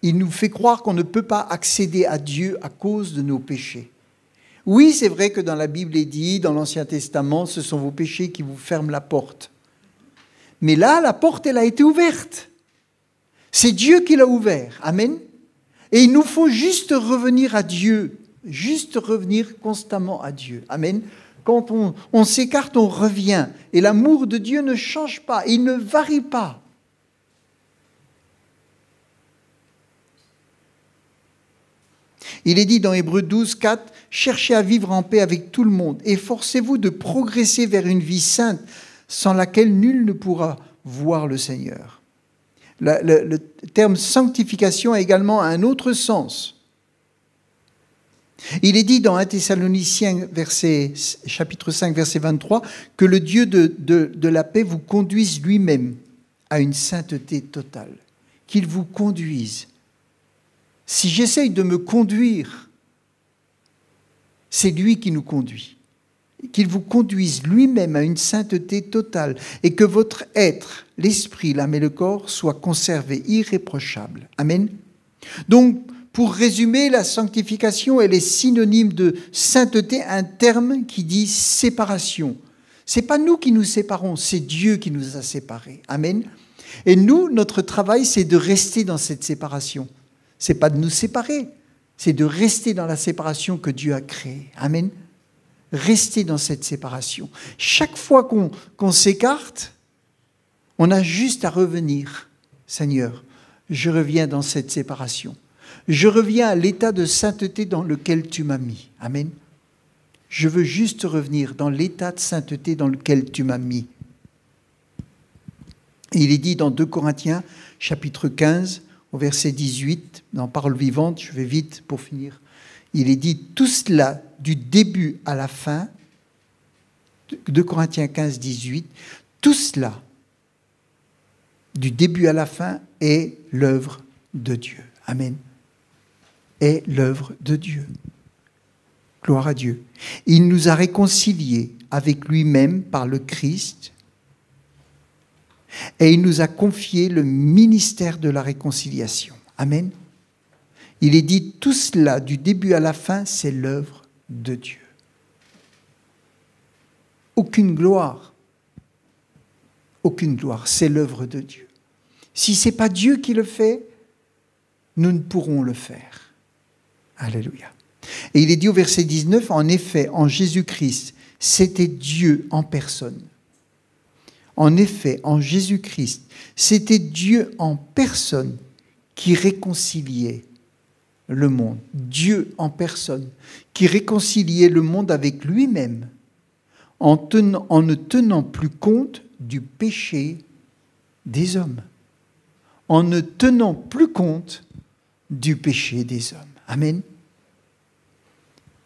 Il nous fait croire qu'on ne peut pas accéder à Dieu à cause de nos péchés. Oui, c'est vrai que dans la Bible est dit, dans l'Ancien Testament, ce sont vos péchés qui vous ferment la porte. Mais là, la porte, elle a été ouverte. C'est Dieu qui l'a ouverte. Amen. Et il nous faut juste revenir à Dieu, juste revenir constamment à Dieu. Amen. Quand on s'écarte, on revient. Et l'amour de Dieu ne change pas, il ne varie pas. Il est dit dans Hébreux 12, 4, « Cherchez à vivre en paix avec tout le monde, efforcez-vous de progresser vers une vie sainte, sans laquelle nul ne pourra voir le Seigneur. » Le terme sanctification a également un autre sens. Il est dit dans 1 Thessaloniciens chapitre 5, verset 23, que le Dieu de la paix vous conduise lui-même à une sainteté totale. Qu'il vous conduise. Si j'essaye de me conduire, c'est lui qui nous conduit. Qu'il vous conduise lui-même à une sainteté totale et que votre être, l'esprit, l'âme et le corps soient conservés irréprochables. Amen. Donc, pour résumer, la sanctification, elle est synonyme de sainteté, un terme qui dit séparation. Ce n'est pas nous qui nous séparons, c'est Dieu qui nous a séparés. Amen. Et nous, notre travail, c'est de rester dans cette séparation. Ce n'est pas de nous séparer, c'est de rester dans la séparation que Dieu a créée. Amen. Rester dans cette séparation. Chaque fois qu'on s'écarte, on a juste à revenir. Seigneur, je reviens dans cette séparation. Je reviens à l'état de sainteté dans lequel tu m'as mis. Amen. Je veux juste revenir dans l'état de sainteté dans lequel tu m'as mis. Et il est dit dans 2 Corinthiens, chapitre 15, au verset 18, dans Parole vivante, je vais vite pour finir. Il est dit, tout cela, du début à la fin, 2 Corinthiens 15, 18, tout cela, du début à la fin, est l'œuvre de Dieu. Amen. Est l'œuvre de Dieu. Gloire à Dieu. Il nous a réconciliés avec lui-même par le Christ et il nous a confié le ministère de la réconciliation. Amen. Il est dit, tout cela, du début à la fin, c'est l'œuvre de Dieu. Aucune gloire, c'est l'œuvre de Dieu. Si ce n'est pas Dieu qui le fait, nous ne pourrons le faire. Alléluia. Et il est dit au verset 19, en effet, en Jésus-Christ, c'était Dieu en personne. En effet, en Jésus-Christ, c'était Dieu en personne qui réconciliait le monde. Dieu en personne qui réconciliait le monde avec lui-même en ne tenant plus compte du péché des hommes. en ne tenant plus compte du péché des hommes. Amen.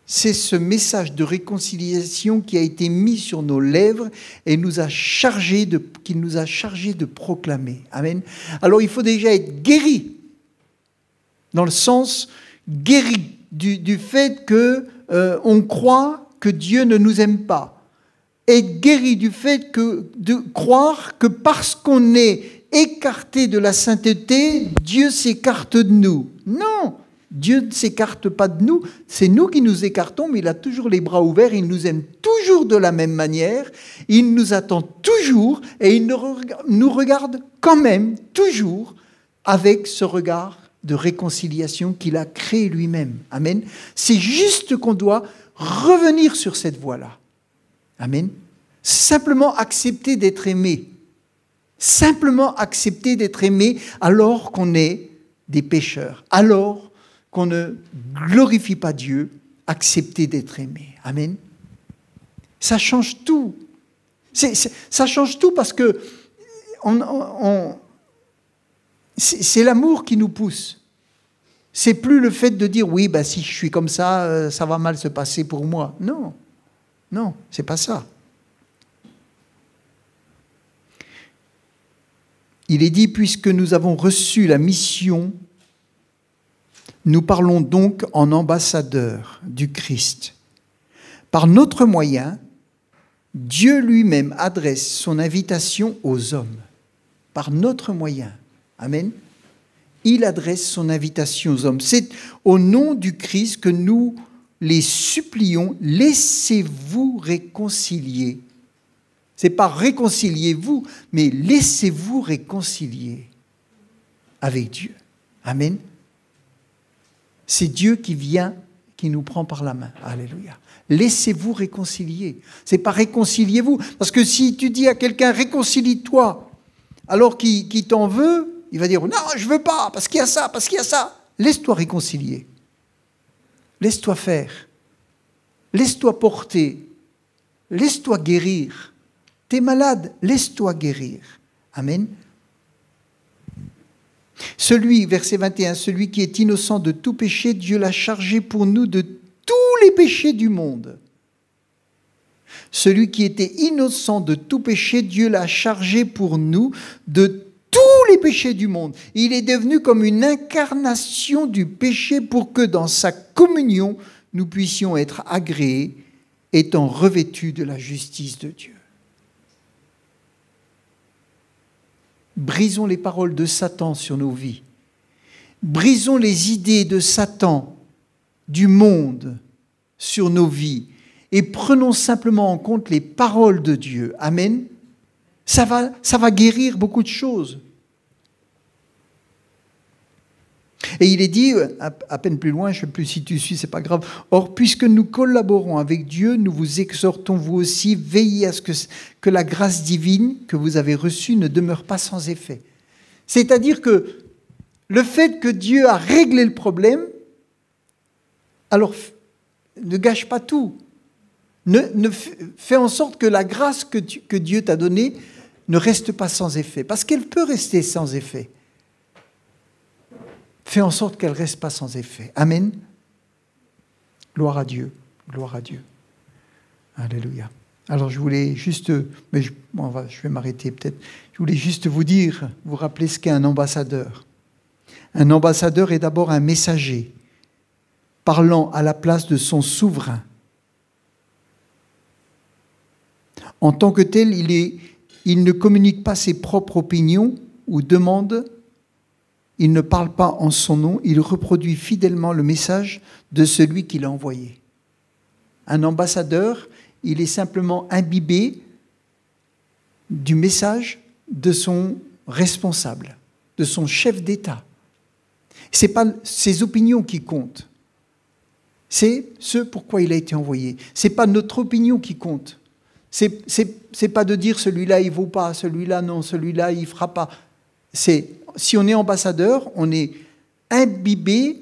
C'est ce message de réconciliation qui a été mis sur nos lèvres et qu'il nous a chargé de proclamer. Amen. Alors il faut déjà être guéri, dans le sens guéri du fait qu'on croit que Dieu ne nous aime pas. Être guéri du fait de croire que parce qu'on est écarté de la sainteté, Dieu s'écarte de nous. Non, Dieu ne s'écarte pas de nous, c'est nous qui nous écartons, mais il a toujours les bras ouverts, il nous aime toujours de la même manière, il nous attend toujours et il nous regarde quand même toujours avec ce regard de réconciliation qu'il a créé lui-même. Amen. C'est juste qu'on doit revenir sur cette voie-là. Amen. Simplement accepter d'être aimé. Simplement accepter d'être aimé alors qu'on est des pécheurs, alors qu'on ne glorifie pas Dieu, accepter d'être aimé. Amen. Ça change tout. Ça change tout parce que c'est l'amour qui nous pousse. C'est plus le fait de dire oui, si je suis comme ça, ça va mal se passer pour moi. Non, non, c'est pas ça. Il est dit, puisque nous avons reçu la mission, nous parlons donc en ambassadeurs du Christ. Par notre moyen, Dieu lui-même adresse son invitation aux hommes. Par notre moyen. Amen. Il adresse son invitation aux hommes. C'est au nom du Christ que nous les supplions, laissez-vous réconcilier. Ce n'est pas réconciliez-vous, mais laissez-vous réconcilier avec Dieu. Amen. C'est Dieu qui vient, qui nous prend par la main. Alléluia. Laissez-vous réconcilier. Ce n'est pas réconciliez-vous. Parce que si tu dis à quelqu'un réconcilie-toi, alors qu'il t'en veut, il va dire non, je ne veux pas, parce qu'il y a ça, parce qu'il y a ça. Laisse-toi réconcilier. Laisse-toi faire. Laisse-toi porter. Laisse-toi guérir. T'es malade, laisse-toi guérir. Amen. Verset 21, celui qui est innocent de tout péché, Dieu l'a chargé pour nous de tous les péchés du monde. Celui qui était innocent de tout péché, Dieu l'a chargé pour nous de tous les péchés du monde. Il est devenu comme une incarnation du péché pour que dans sa communion, nous puissions être agréés, étant revêtus de la justice de Dieu. Brisons les paroles de Satan sur nos vies. Brisons les idées de Satan, du monde, sur nos vies. Et prenons simplement en compte les paroles de Dieu. Amen. Ça va guérir beaucoup de choses. Et il est dit, à peine plus loin, je ne sais plus si tu suis, c'est pas grave. Or, puisque nous collaborons avec Dieu, nous vous exhortons, vous aussi, veillez à ce que la grâce divine que vous avez reçue ne demeure pas sans effet. C'est-à-dire que le fait que Dieu a réglé le problème, alors ne gâche pas tout. Fais en sorte que la grâce que Dieu t'a donnée ne reste pas sans effet. Parce qu'elle peut rester sans effet. Fais en sorte qu'elle ne reste pas sans effet. Amen. Gloire à Dieu. Gloire à Dieu. Alléluia. Alors je voulais juste, mais je vais m'arrêter peut-être. Je voulais juste vous rappeler ce qu'est un ambassadeur. Un ambassadeur est d'abord un messager, parlant à la place de son souverain. En tant que tel, il ne communique pas ses propres opinions ou demandes. Il ne parle pas en son nom, il reproduit fidèlement le message de celui qui l'a envoyé. Un ambassadeur, il est simplement imbibé du message de son responsable, de son chef d'État. Ce n'est pas ses opinions qui comptent, c'est ce pourquoi il a été envoyé. Ce n'est pas notre opinion qui compte. C'est pas de dire celui-là il ne vaut pas, celui-là non, celui-là il ne fera pas. Si on est ambassadeur, on est imbibé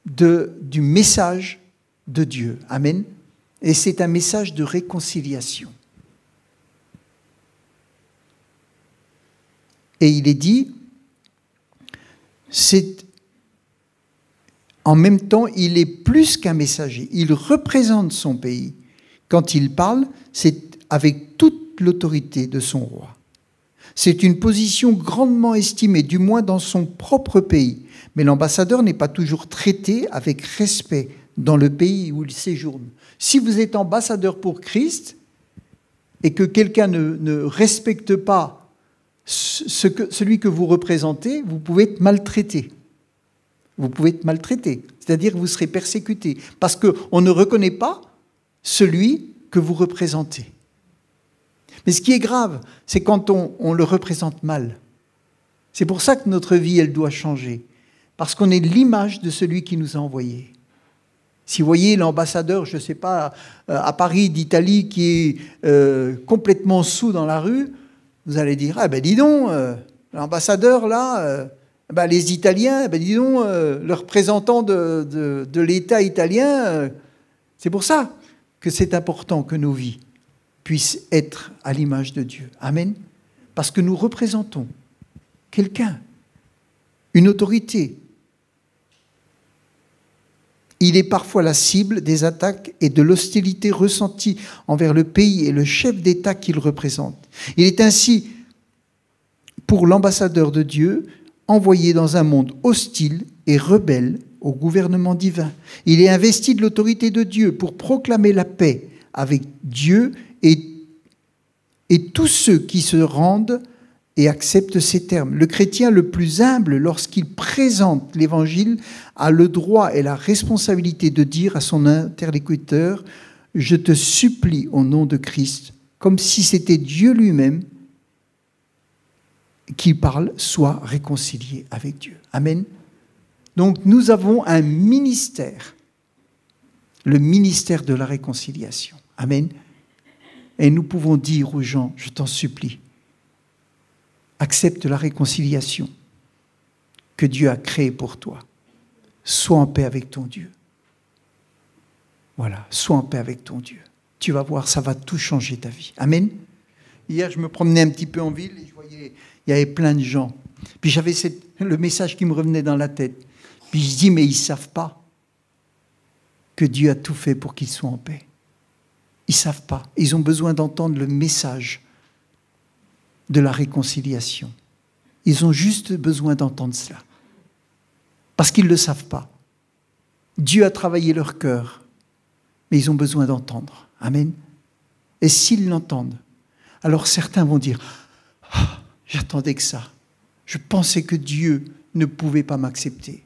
du message de Dieu. Amen. Et c'est un message de réconciliation. Et il est dit, En même temps, il est plus qu'un messager. Il représente son pays. Quand il parle, c'est avec toute l'autorité de son roi. C'est une position grandement estimée, du moins dans son propre pays. Mais l'ambassadeur n'est pas toujours traité avec respect dans le pays où il séjourne. Si vous êtes ambassadeur pour Christ et que quelqu'un ne respecte pas celui que vous représentez, vous pouvez être maltraité. Vous pouvez être maltraité, c'est-à-dire que vous serez persécuté, parce qu'on ne reconnaît pas celui que vous représentez. Mais ce qui est grave, c'est quand on le représente mal. C'est pour ça que notre vie, elle doit changer, parce qu'on est l'image de celui qui nous a envoyés. Si vous voyez l'ambassadeur, je ne sais pas, à Paris, d'Italie, qui est complètement saoul dans la rue, vous allez dire, ah ben dis donc, l'ambassadeur là, les Italiens, dis donc, le représentant de l'État italien, c'est pour ça que c'est important que nos vies puissent être à l'image de Dieu. Amen. Parce que nous représentons quelqu'un, une autorité. Il est parfois la cible des attaques et de l'hostilité ressentie envers le pays et le chef d'État qu'il représente. Il est ainsi, pour l'ambassadeur de Dieu, envoyé dans un monde hostile et rebelle au gouvernement divin. Il est investi de l'autorité de Dieu pour proclamer la paix avec Dieu et tous ceux qui se rendent et acceptent ces termes. Le chrétien le plus humble, lorsqu'il présente l'Évangile, a le droit et la responsabilité de dire à son interlocuteur « Je te supplie au nom de Christ », comme si c'était Dieu lui-même qui parle, soit réconcilié avec Dieu. Amen. Donc nous avons un ministère, le ministère de la réconciliation. Amen. Et nous pouvons dire aux gens, je t'en supplie, accepte la réconciliation que Dieu a créée pour toi. Sois en paix avec ton Dieu. Voilà, sois en paix avec ton Dieu. Tu vas voir, ça va tout changer ta vie. Amen. Hier, je me promenais un petit peu en ville et je voyais, il y avait plein de gens. Puis j'avais le message qui me revenait dans la tête. Puis je dis, mais ils ne savent pas que Dieu a tout fait pour qu'ils soient en paix. Ils ne savent pas. Ils ont besoin d'entendre le message de la réconciliation. Ils ont juste besoin d'entendre cela. Parce qu'ils ne le savent pas. Dieu a travaillé leur cœur, mais ils ont besoin d'entendre. Amen. Et s'ils l'entendent, alors certains vont dire « J'attendais que ça. Je pensais que Dieu ne pouvait pas m'accepter. »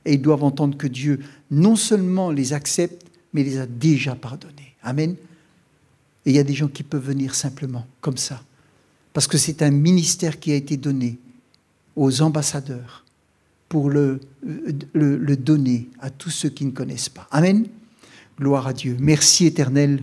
Et ils doivent entendre que Dieu non seulement les accepte, mais les a déjà pardonnés. Amen. Et il y a des gens qui peuvent venir simplement, comme ça. Parce que c'est un ministère qui a été donné aux ambassadeurs pour le donner à tous ceux qui ne connaissent pas. Amen. Gloire à Dieu. Merci, Éternel.